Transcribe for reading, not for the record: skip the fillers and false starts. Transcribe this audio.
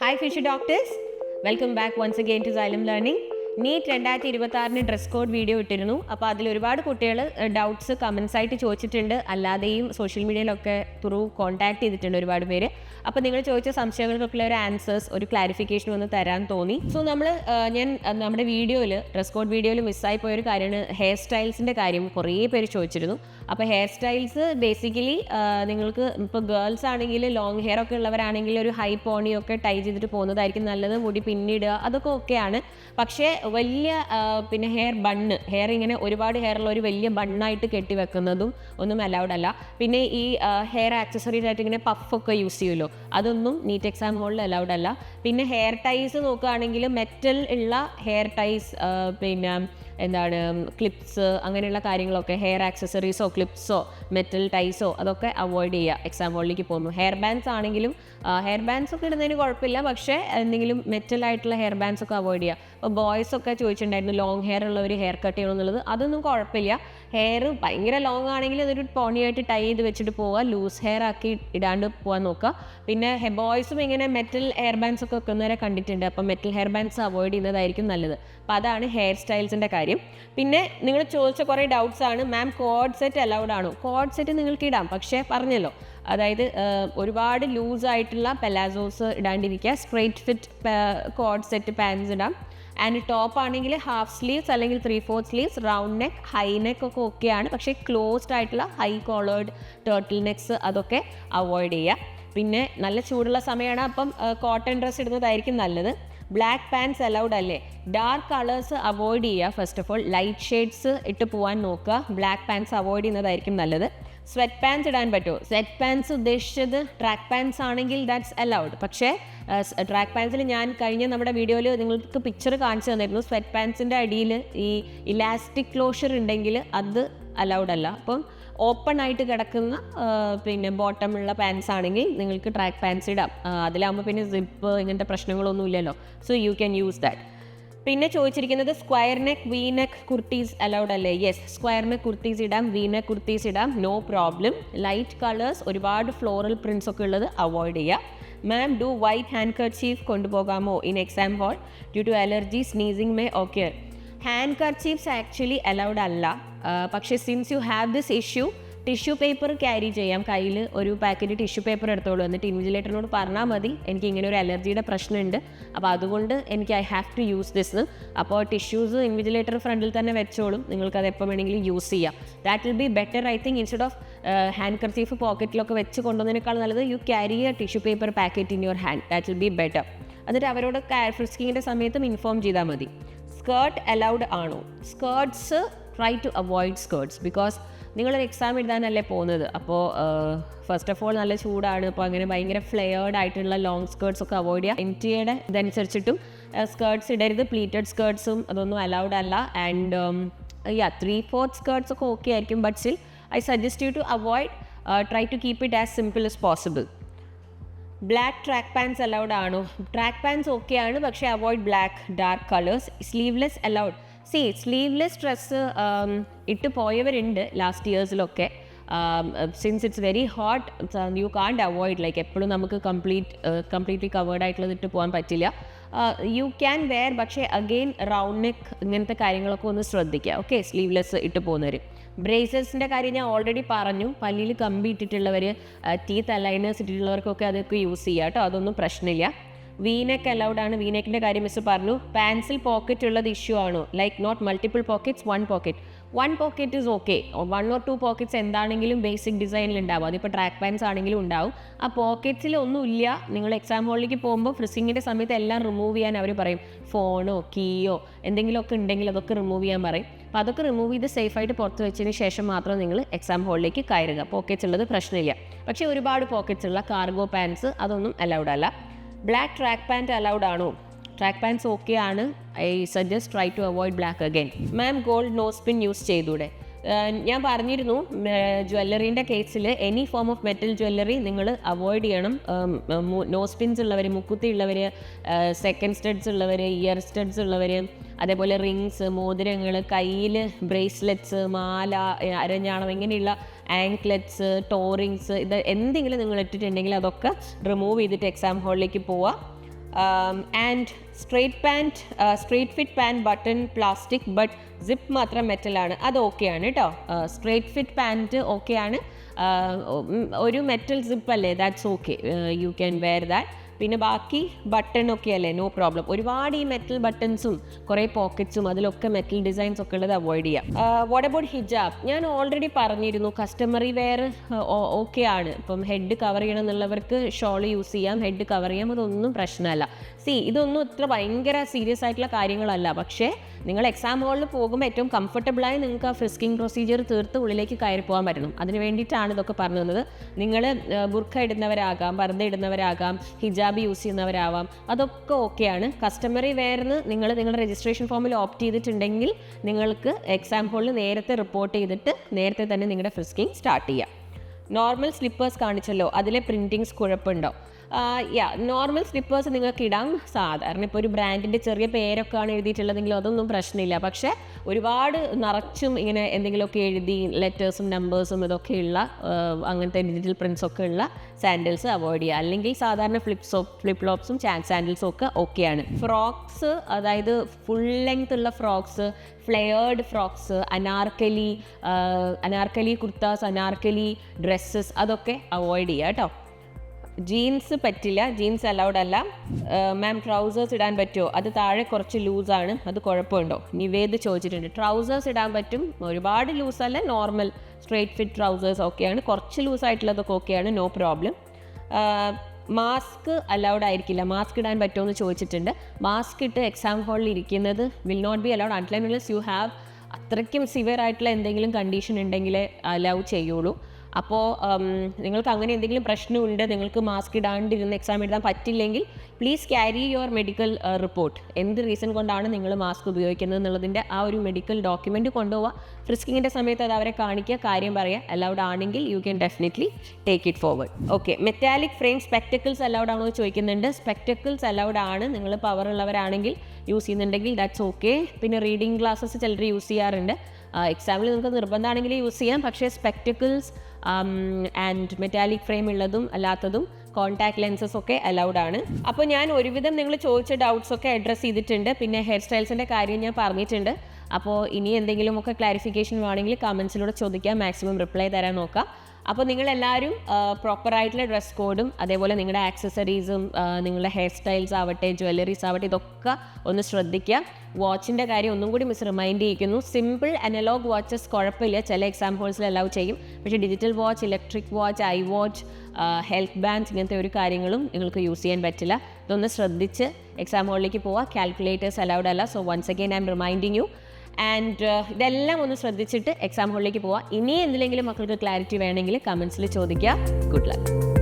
Hi Fishy Doctors, welcome back once again to Xylem Learning. NEET 2026 dress code video ഇട്ടിരുന്നു. അപ്പോൾ അതിൽ ഒരുപാട് കുട്ടികൾ ഡൗട്ട്സ് കമൻസ് ആയിട്ട് ചോദിച്ചിട്ടുണ്ട്, അല്ലാതെയും സോഷ്യൽ മീഡിയയിലൊക്കെ ത്രൂ കോൺടാക്ട് ചെയ്തിട്ടുണ്ട് ഒരുപാട് പേര്. അപ്പോൾ നിങ്ങൾ ചോദിച്ച സംശയങ്ങൾക്കൊക്കെ ഒരു ആൻസേഴ്സ്, ഒരു ക്ലാരിഫിക്കേഷൻ ഒന്ന് തരാൻ തോന്നി. സോ ഞാൻ നമ്മുടെ വീഡിയോയിൽ ഡ്രസ് കോഡ് വീഡിയോയിൽ മിസ്സായി പോയൊരു കാര്യമാണ് ഹെയർ സ്റ്റൈൽസിൻ്റെ കാര്യം. കുറേ പേര് ചോദിച്ചിരുന്നു. അപ്പോൾ ഹെയർ സ്റ്റൈൽസ് ബേസിക്കലി നിങ്ങൾക്ക് ഇപ്പോൾ ഗേൾസ് ആണെങ്കിൽ ലോങ് ഹെയർ ഒക്കെ ഉള്ളവരാണെങ്കിൽ ഒരു ഹൈ പോണിയൊക്കെ ടൈ ചെയ്തിട്ട് പോകുന്നതായിരിക്കും നല്ലത്. മുടി പിന്നിടുക അതൊക്കെ ഓക്കെയാണ്. പക്ഷേ വലിയ ഹെയർ ഇങ്ങനെ ഒരുപാട് ഹെയറുള്ള ഒരു വലിയ ബണ്ണായിട്ട് കെട്ടി വെക്കുന്നതും ഒന്നും അലൗഡ് അല്ല. പിന്നെ ഈ ഹെയർ ആക്സസറീസ് ആയിട്ട് ഇങ്ങനെ പഫൊക്കെ യൂസ് ചെയ്യുമല്ലോ, അതൊന്നും നീറ്റ് എക്സാം ഹോളിൽ അലൗഡ് അല്ല. പിന്നെ ഹെയർ ടൈസ് നോക്കുകയാണെങ്കിൽ മെറ്റൽ ഉള്ള ഹെയർ ടൈസ്, പിന്നെ ക്ലിപ്സ് അങ്ങനെയുള്ള കാര്യങ്ങളൊക്കെ, ഹെയർ ആക്സസറീസോ ക്ലിപ്സോ മെറ്റൽ ടൈസോ അതൊക്കെ അവോയ്ഡ് ചെയ്യുക എക്സാം ഹോളിലേക്ക് പോകുമ്പോൾ. ഹെയർ ബാൻഡ്സ് ആണെങ്കിലും ഹെയർ ബാൻഡ്സ് ഒക്കെ ഇടുന്നതിന് കുഴപ്പമില്ല, പക്ഷേ എന്തെങ്കിലും മെറ്റൽ ആയിട്ടുള്ള ഹെയർ ബാൻഡ്സ് ഒക്കെ അവോയ്ഡ് ചെയ്യുക. അപ്പോൾ ബോയ്സ് ഒക്കെ ചോദിച്ചിട്ടുണ്ടായിരുന്നു ലോങ് ഹെയർ ഉള്ളവർ ഹെയർ കട്ട് ചെയ്യണമെന്നുള്ളത്. അതൊന്നും കുഴപ്പമില്ല. ഹെയർ ഭയങ്കര ലോങ് ആണെങ്കിൽ അതൊരു പോണിയായിട്ട് ടൈ ചെയ്ത് വെച്ചിട്ട് പോവുക, ലൂസ് ഹെയർ ആക്കി ഇടാണ്ട് പോകാൻ നോക്കുക. പിന്നെ ബോയ്സും ഇങ്ങനെ മെറ്റൽ ഹെയർ ബാൻഡ്സ് ഒക്കെ വെക്കുന്നവരെ കണ്ടിട്ടുണ്ട്. അപ്പോൾ മെറ്റൽ ഹെയർ ബാൻഡ്സ് അവോയ്ഡ് ചെയ്യുന്നതായിരിക്കും നല്ലത്. അപ്പോൾ അതാണ് ഹെയർ സ്റ്റൈൽസിൻ്റെ കാര്യം. പിന്നെ നിങ്ങൾ ചോദിച്ച കുറേ ഡൗട്ട്സ് ആണ്, മാം കോഡ് സെറ്റ് അലൗഡ് ആണോ? കോഡ് സെറ്റ് നിങ്ങൾക്ക് ഇടാം, പക്ഷേ പറഞ്ഞല്ലോ, അതായത് ഒരുപാട് ലൂസായിട്ടുള്ള പെലാസോസ് ഇടാണ്ടിരിക്കുക. Straight fit code set pants ഇടാം. ആൻഡ് ടോപ്പ് ആണെങ്കിൽ ഹാഫ് സ്ലീവ്സ് അല്ലെങ്കിൽ 3/4 sleeves, round neck, high neck ഒക്കെ ഓക്കെയാണ്. പക്ഷേ ക്ലോസ്ഡ് ആയിട്ടുള്ള ഹൈ കോളേർഡ് ടേർട്ടിൽ നെക്സ് അതൊക്കെ അവോയ്ഡ് ചെയ്യുക. പിന്നെ നല്ല ചൂടുള്ള സമയമാണ്, അപ്പം കോട്ടൺ ഡ്രസ്സ് ഇടുന്നതായിരിക്കും നല്ലത്. ബ്ലാക്ക് പാൻസ് അലൗഡ് അല്ലേ? ഡാർക്ക് കളേഴ്സ് അവോയ്ഡ് ചെയ്യുക. First of all light shades ഇട്ട് പോകാൻ നോക്കുക. ബ്ലാക്ക് പാൻസ് അവോയ്ഡ് ചെയ്യുന്നതായിരിക്കും നല്ലത്. സ്വെറ്റ് പാൻസ് ഇടാൻ പറ്റുമോ? സ്വെറ്റ് പാൻസ് ഉദ്ദേശിച്ചത് ട്രാക്ക് പാൻസ് ആണെങ്കിൽ ദാറ്റ്സ് അലൗഡ്. പക്ഷേ ട്രാക്ക് പാൻസിൽ ഞാൻ കഴിഞ്ഞ നമ്മുടെ വീഡിയോയിൽ നിങ്ങൾക്ക് പിക്ചർ കാണിച്ചു തന്നിരുന്നു. സ്വെറ്റ് പാൻസിൻ്റെ അടിയിൽ ഈ ഇലാസ്റ്റിക് ക്ലോഷർ ഉണ്ടെങ്കിൽ അത് അലൗഡ് അല്ല. അപ്പം ഓപ്പൺ ആയിട്ട് കിടക്കുന്ന പിന്നെ ബോട്ടമുള്ള പാൻസ് ആണെങ്കിൽ നിങ്ങൾക്ക് ട്രാക്ക് പാൻസ് ഇടാം. അതിലാകുമ്പോൾ പിന്നെ സിപ്പ് ഇങ്ങനത്തെ പ്രശ്നങ്ങളൊന്നും ഇല്ലല്ലോ. So you can use that. പിന്നെ ചോദിച്ചിരിക്കുന്നത് square neck, V neck kurtis allowed അല്ലേ? യെസ്, സ്ക്വയർ നെക്ക് കുർത്തീസ് ഇടാം, വി നെക്ക് കുർത്തീസ് ഇടാം, നോ പ്രോബ്ലം. ലൈറ്റ് കളേഴ്സ്, ഒരുപാട് ഫ്ലോറൽ പ്രിൻറ്റ്സ് ഒക്കെ ഉള്ളത് അവോയ്ഡ് ചെയ്യുക. Ma'am do white handkerchief കൊണ്ടുപോകാമോ in exam hall due to allergy sneezing may okay? Handkerchiefs actually allowed അല്ല. പക്ഷേ since you have this issue, tissue paper carry ചെയ്യാം. കയ്യിൽ ഒരു പാക്കറ്റ് ടിഷ്യൂ പേപ്പർ എടുത്തോളൂ. എന്നിട്ട് ഇൻവിജിലേറ്ററിനോട് പറഞ്ഞാൽ മതി, എനിക്ക് ഇങ്ങനെ ഒരു അലർജിയുടെ പ്രശ്നമുണ്ട്, അപ്പോൾ അതുകൊണ്ട് I have to use this. അപ്പോൾ ടിഷ്യൂസ് ഇൻവിജിലേറ്റർ ഫ്രണ്ടിൽ തന്നെ വെച്ചോളും, നിങ്ങൾക്കത് എപ്പോൾ വേണമെങ്കിലും യൂസ് ചെയ്യാം. That will be better I think. Instead of handkerchief പോക്കറ്റിലൊക്കെ വെച്ച് കൊണ്ടുവന്നതിനേക്കാൾ നല്ലത് you carry a tissue paper packet in your hand. That will be better. എന്നിട്ട് അവരോട് ഫ്രിസ്കിങ്ങിൻ്റെ സമയത്തും ഇൻഫോം ചെയ്താൽ മതി. സ്കേർട്ട് അലൗഡ് ആണോ? Skirts try to avoid skirts, because നിങ്ങളൊരു എക്സാം എഴുതാനല്ലേ പോകുന്നത്. അപ്പോൾ ഫസ്റ്റ് ഓഫ് ഓൾ നല്ല ചൂടാണ്. അപ്പോൾ അങ്ങനെ ഭയങ്കര ഫ്ലെയർഡ് ആയിട്ടുള്ള ലോങ് സ്കേർട്ട്സ് ഒക്കെ അവോയ്ഡ് ചെയ്യുക. എൻറ്റിയുടെ ഇതനുസരിച്ചിട്ടും സ്കേർട്ട്സ് ഇടരുത്. പ്ലീറ്റഡ് സ്കേർട്ട്സും അതൊന്നും അലൗഡ് അല്ല. ആൻഡ് 3/4 സ്കേർട്ട്സ് ഒക്കെ ഓക്കെ ആയിരിക്കും. But still I suggest you to avoid, try to keep it as simple as possible. Black track pants allowed ആണോ? ട്രാക്ക് പാൻസ് ഓക്കെ ആണ്, പക്ഷേ avoid black, dark colours. Sleeveless allowed. Sleeveless dress ഇട്ട് പോയവരുണ്ട് last ഇയേഴ്സിലൊക്കെ. Since it's very hot, you can't avoid, like എപ്പോഴും നമുക്ക് completely covered ആയിട്ടുള്ളത് ഇട്ട് പോകാൻ പറ്റില്ല. യു ക്യാൻ വെയർ, പക്ഷേ അഗെയിൻ റൗണ്ട് നെക്ക് ഇങ്ങനത്തെ കാര്യങ്ങളൊക്കെ ഒന്ന് ശ്രദ്ധിക്കുക. ഓക്കെ, സ്ലീവ്ലെസ് ഇട്ട് പോകുന്നവർ. ബ്രേസസിൻ്റെ കാര്യം ഞാൻ ഓൾറെഡി പറഞ്ഞു. പല്ലിൽ കമ്പി ഇട്ടിട്ടുള്ളവർ, ടീത്ത് അലൈനേഴ്സ് ഇട്ടിട്ടുള്ളവർക്കൊക്കെ അതൊക്കെ യൂസ് ചെയ്യുക കേട്ടോ, അതൊന്നും പ്രശ്നമില്ല. വീനെക്ക് അലൗഡ് ആണ്. വീനെക്കിൻ്റെ കാര്യം മിസ് പറഞ്ഞു. പാൻസിൽ പോക്കറ്റ് ഉള്ളത് ഇഷ്യൂ ആണോ? Like not multiple pockets, one pocket is okay. 1 or 2 pockets എന്താണെങ്കിലും ബേസിക് ഡിസൈനിൽ ഉണ്ടാവും. അതിപ്പോൾ ട്രാക്ക് പാൻസ് ആണെങ്കിലും ഉണ്ടാവും. ആ പോക്കറ്റ്സിൽ ഒന്നുമില്ല. നിങ്ങൾ എക്സാം ഹോളിലേക്ക് പോകുമ്പോൾ ഫ്രിസിങ്ങിൻ്റെ സമയത്ത് എല്ലാം റിമൂവ് ചെയ്യാൻ അവർ പറയും. ഫോണോ കീയോ എന്തെങ്കിലുമൊക്കെ ഉണ്ടെങ്കിൽ അതൊക്കെ റിമൂവ് ചെയ്യാൻ പറയും. അപ്പോൾ അതൊക്കെ റിമൂവ് ചെയ്ത് സേഫായിട്ട് പുറത്ത് വെച്ചതിന് ശേഷം മാത്രം നിങ്ങൾ എക്സാം ഹോളിലേക്ക് കയറുക. പോക്കറ്റ്സ് ഉള്ളത് പ്രശ്നമില്ല. പക്ഷേ ഒരുപാട് പോക്കറ്റ്സ് ഉള്ള കാർഗോ പാൻസ് അതൊന്നും അലൗഡ് അല്ല. ബ്ലാക്ക് ട്രാക്ക് പാൻറ്റ് അലൗഡ് ആണോ? ട്രാക്ക് പാൻസ് ഓക്കെ ആണ്. I suggest try to avoid black again. Ma'am gold nose pin use ചെയ്തൂടെ? ഞാൻ പറഞ്ഞിരുന്നു, ജ്വല്ലറീൻ്റെ കേസിൽ any form of metal jewellery നിങ്ങൾ അവോയ്ഡ് ചെയ്യണം. നോസ് പിൻസ് ഉള്ളവർ, മുക്കുത്തി ഉള്ളവർ, സെക്കൻഡ് സ്റ്റഡ്സ് ഉള്ളവർ, ഇയർ സ്റ്റഡ്സ് ഉള്ളവർ, അതേപോലെ റിങ്സ്, മോതിരങ്ങൾ, കയ്യിൽ ബ്രേസ്ലെറ്റ്സ്, മാല, അരഞ്ഞാണം, ഇങ്ങനെയുള്ള ആങ്ക്ലെറ്റ്സ്, ടോറിങ്സ്, ഇത് എന്തെങ്കിലും നിങ്ങൾ ഇട്ടിട്ടുണ്ടെങ്കിൽ അതൊക്കെ റിമൂവ് ചെയ്തിട്ട് എക്സാം ഹോളിലേക്ക് പോവുക. And straight fit pant button plastic but zip മാത്രം മെറ്റലാണ്. അത് ഓക്കെയാണ് കേട്ടോ. സ്ട്രേറ്റ് ഫിറ്റ് പാൻറ്റ് ഓക്കെയാണ്, ഒരു മെറ്റൽ സിപ്പ് അല്ലേ, that's okay, you can wear that. പിന്നെ ബാക്കി ബട്ടൺ ഒക്കെ അല്ലേ, നോ പ്രോബ്ലം. ഒരുപാട് ഈ മെറ്റൽ ബട്ടൺസും കുറേ പോക്കറ്റ്സും അതിലൊക്കെ മെറ്റൽ ഡിസൈൻസ് ഒക്കെ ഉള്ളത് അവോയ്ഡ് ചെയ്യാം. വാട്ട് അബൌട്ട് ഹിജാബ്? ഞാൻ ഓൾറെഡി പറഞ്ഞിരുന്നു, കസ്റ്റമറി വെയർ ഓക്കെ ആണ്. ഇപ്പം ഹെഡ് കവർ ചെയ്യണം എന്നുള്ളവർക്ക് ഷോൾ യൂസ് ചെയ്യാം, ഹെഡ് കവർ ചെയ്യാം, അതൊന്നും പ്രശ്നമല്ല. ഇതൊന്നും ഇത്ര ഭയങ്കര സീരിയസ് ആയിട്ടുള്ള കാര്യങ്ങളല്ല. പക്ഷേ നിങ്ങൾ എക്സാം ഹാളിൽ പോകുമ്പോൾ ഏറ്റവും കംഫർട്ടബിളായി നിങ്ങൾക്ക് ആ ഫ്രിസ്കിംഗ് പ്രൊസീജിയർ തീർത്ത് ഉള്ളിലേക്ക് കയറി പോകാൻ പറ്റണം. അതിന് വേണ്ടിയിട്ടാണ് ഇതൊക്കെ പറഞ്ഞു തന്നത്. നിങ്ങൾ ബുർഖ ഇടുന്നവരാകാം, പർദ്ദ ഇടുന്നവരാകാം, ഹിജാബ് യൂസ് ചെയ്യുന്നവരാവാം, അതൊക്കെ ഓക്കെയാണ്. കസ്റ്റമറി വെയറിന് നിങ്ങൾ നിങ്ങളുടെ രജിസ്ട്രേഷൻ ഫോമിൽ ഓപ്റ്റ് ചെയ്തിട്ടുണ്ടെങ്കിൽ നിങ്ങൾക്ക് എക്സാം ഹാളിൽ നേരത്തെ റിപ്പോർട്ട് ചെയ്തിട്ട് നേരത്തെ തന്നെ നിങ്ങളുടെ ഫ്രിസ്കിംഗ് സ്റ്റാർട്ട് ചെയ്യാം. നോർമൽ സ്ലിപ്പേഴ്സ് കാണിച്ചല്ലോ, അതിലെ പ്രിൻറ്റിങ്സ് കുഴപ്പമുണ്ടോ? നോർമൽ സ്ലിപ്പേഴ്സ് നിങ്ങൾക്ക് ഇടാം. സാധാരണ ഇപ്പോൾ ഒരു ബ്രാൻഡിൻ്റെ ചെറിയ പേരൊക്കെയാണ് എഴുതിയിട്ടുള്ളതെങ്കിൽ അതൊന്നും പ്രശ്നമില്ല. പക്ഷേ ഒരുപാട് നിറച്ചും ഇങ്ങനെ എന്തെങ്കിലുമൊക്കെ എഴുതി ലെറ്റേഴ്സും നമ്പേഴ്സും ഇതൊക്കെയുള്ള അങ്ങനത്തെ ഡിജിറ്റൽ പ്രിൻറ്റ്സ് ഒക്കെ ഉള്ള സാൻഡിൽസ് അവോയ്ഡ് ചെയ്യുക. അല്ലെങ്കിൽ സാധാരണ ഫ്ലിപ്പ് ഫ്ലോപ്സും സാൻഡിൽസും ഒക്കെ ഓക്കെയാണ്. ഫ്രോക്സ്, അതായത് ഫുൾ ലെങ്ത് ഉള്ള frocks, flared frocks, Anarkali kurtas, Anarkali dresses, അതൊക്കെ അവോയ്ഡ് ചെയ്യുക കേട്ടോ. ജീൻസ് പറ്റില്ല, ജീൻസ് അലൗഡ് അല്ല. മാം ട്രൗസേഴ്സ് ഇടാൻ പറ്റുമോ? അത് താഴെ കുറച്ച് ലൂസാണ്, അത് കുഴപ്പമുണ്ടോ? നിവേദ് ചോദിച്ചിട്ടുണ്ട്. ട്രൗസേഴ്സ് ഇടാൻ പറ്റും, ഒരുപാട് ലൂസല്ല, നോർമൽ സ്ട്രേറ്റ് ഫിറ്റ് ട്രൗസേഴ്സ് ഓക്കെയാണ്. കുറച്ച് ലൂസായിട്ടുള്ളതൊക്കെ ഓക്കെയാണ്, നോ പ്രോബ്ലം. മാസ്ക് അലൗഡ് ആയിരിക്കില്ല, മാസ്ക് ഇടാൻ പറ്റുമോ എന്ന് ചോദിച്ചിട്ടുണ്ട്. മാസ്ക് ഇട്ട് എക്സാം ഹാളിൽ ഇരിക്കുന്നത് will not be allowed unless you have അത്രയ്ക്കും സിവിയർ ആയിട്ടുള്ള എന്തെങ്കിലും കണ്ടീഷൻ ഉണ്ടെങ്കിലേ അലൗ ചെയ്യുള്ളൂ. അപ്പോൾ നിങ്ങൾക്ക് അങ്ങനെ എന്തെങ്കിലും പ്രശ്നമുണ്ട്, നിങ്ങൾക്ക് മാസ്ക് ഇടാണ്ടിരുന്ന് എക്സാം എഴുതാൻ പറ്റില്ലെങ്കിൽ please carry your medical report. എന്ത് റീസൺ കൊണ്ടാണ് നിങ്ങൾ മാസ്ക് ഉപയോഗിക്കുന്നത് എന്നുള്ളതിൻ്റെ ആ ഒരു മെഡിക്കൽ ഡോക്യുമെൻറ്റ് കൊണ്ടുപോവുക. ഫ്രിസ്കിങ്ങിൻ്റെ സമയത്ത് അത് അവരെ കാണിക്കുക, കാര്യം പറയുക. അലൗഡ് ആണെങ്കിൽ you can definitely take it forward. Okay, metallic frame spectacles allowed ആണോ എന്ന് ചോദിക്കുന്നുണ്ട്. സ്പെക്ടക്കിൾസ് അലൗഡ് ആണ്, നിങ്ങൾ പവർ ഉള്ളവരാണെങ്കിൽ യൂസ് ചെയ്യുന്നുണ്ടെങ്കിൽ ദാറ്റ്സ് ഓക്കെ. പിന്നെ റീഡിങ് ഗ്ലാസ്സസ് ചിലർ യൂസ് ചെയ്യാറുണ്ട്. എക്സാമിൽ നിങ്ങൾക്ക് നിർബന്ധമാണെങ്കിൽ യൂസ് ചെയ്യാം. പക്ഷേ സ്പെക്ടക്കിൾസ് ആൻഡ് മെറ്റാലിക് ഫ്രെയിം ഉള്ളതും അല്ലാത്തതും കോൺടാക്ട് ലെൻസസ് ഒക്കെ അലൗഡ് ആണ്. അപ്പോൾ ഞാൻ ഒരുവിധം നിങ്ങൾ ചോദിച്ച ഡൗട്ട്സ് ഒക്കെ അഡ്രസ്സ് ചെയ്തിട്ടുണ്ട്. പിന്നെ ഹെയർ സ്റ്റൈൽസിൻ്റെ കാര്യം ഞാൻ പറഞ്ഞിട്ടുണ്ട്. അപ്പോൾ ഇനി എന്തെങ്കിലുമൊക്കെ ക്ലാരിഫിക്കേഷൻ വേണമെങ്കിൽ കമൻസിലൂടെ ചോദിക്കാം, മാക്സിമം റിപ്ലൈ തരാൻ നോക്കാം. അപ്പോൾ നിങ്ങളെല്ലാവരും പ്രോപ്പറായിട്ടുള്ള ഡ്രസ് കോഡും അതേപോലെ നിങ്ങളുടെ ആക്സസറീസും നിങ്ങളുടെ ഹെയർ സ്റ്റൈൽസ് ആവട്ടെ, ജ്വല്ലറീസ് ആവട്ടെ, ഇതൊക്കെ ഒന്ന് ശ്രദ്ധിക്കുക. വാച്ചിൻ്റെ കാര്യം ഒന്നും കൂടി റിമൈൻഡ് ചെയ്യിക്കുന്നു. സിമ്പിൾ അനലോഗ് വാച്ചസ് കുഴപ്പമില്ല, ചില എക്സാം ഹോൾസിൽ അലൗ ചെയ്യും. പക്ഷേ digital watch, electric watch, I watch, health bands, ഇങ്ങനത്തെ ഒരു കാര്യങ്ങളും നിങ്ങൾക്ക് യൂസ് ചെയ്യാൻ പറ്റില്ല. ഇതൊന്ന് ശ്രദ്ധിച്ച് എക്സാം ഹോളിലേക്ക് പോവുക. കാൽക്കുലേറ്റേഴ്സ് അലൗഡ് അല്ല. So once again I am reminding you. And ഇതെല്ലാം ഒന്ന് ശ്രദ്ധിച്ചിട്ട് എക്സാം ഹോളിലേക്ക് പോവുക. ഇനി എന്തിലെങ്കിലും മക്കൾക്ക് ക്ലാരിറ്റി വേണമെങ്കിൽ കമൻസിൽ ചോദിക്കുക. Good luck.